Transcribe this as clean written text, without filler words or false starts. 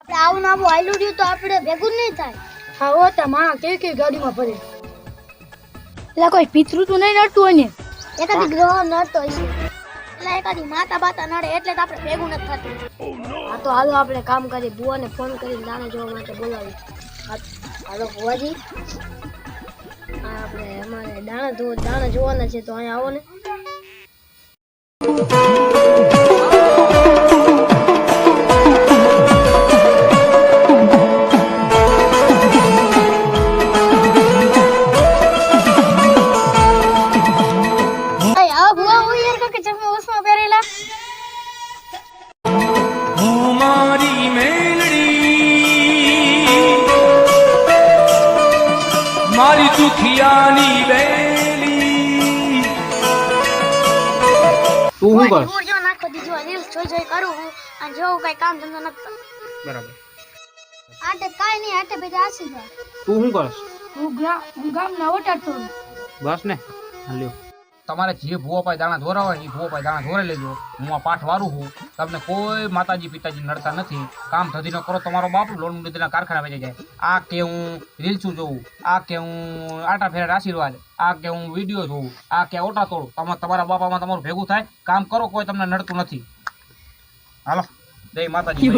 આપણે આવું ને આવું આયલું રહ્યું તો આપણે ભેગું નહીં થાય. હા હો તા માણા કેવી ગાડીમાં ફરે. એટલે કોઈ પિતૃ તો નહીં નડતું હોય ને. એકાદી ગ્રહ નડતો હશે એટલે એકાદી માતા બાતા નડે એટલે તો આપણે ભેગું નથી થતું. હા તો હાલો આપણે કામ કરી બુઆને ફોન કરીને દાણા જોવા માટે બોલાવી. હાલો બુઆજી, આપણે અમારે દાણા જોવાના છે તો અહીંયા આવો ને. મારી દુખિયાની બેલી તું શું કર? જો નાખો દીજો રીલ્સ જોઈ કરું હું અને જેવું કઈ કામ ધંધો નથી કરતો. બરાબર. આટે કાઈ નહીં, આટે બેજા આસી જાય. તું શું કરસ? હું ગામના ઓટાડતો. બસ ને લ્યો. તમારે જે ભૂવો પાય દાણા ધોરા હોય એ ભૂવો પાય દાણા ધોરે લેજો. હું આ પાઠ વારું છું. તમને કોઈ માતાજી પિતાજી નડતા નથી. કામ ધધી ન કરો તમારો બાપ લોન લીધેલા કારખાના વેચાઈ જાય. આ કે હું રીલ્સું જોઉં, આ કે હું આટા ફેરા આશીર્વાદ, આ કે હું વિડીયો જોઉં, આ કે ઓટા તોડું. તમારા બાપામાં તમારું ભેગું થાય. કામ કરો, કોઈ તમને નડતું નથી. હાલો જય માતાજી.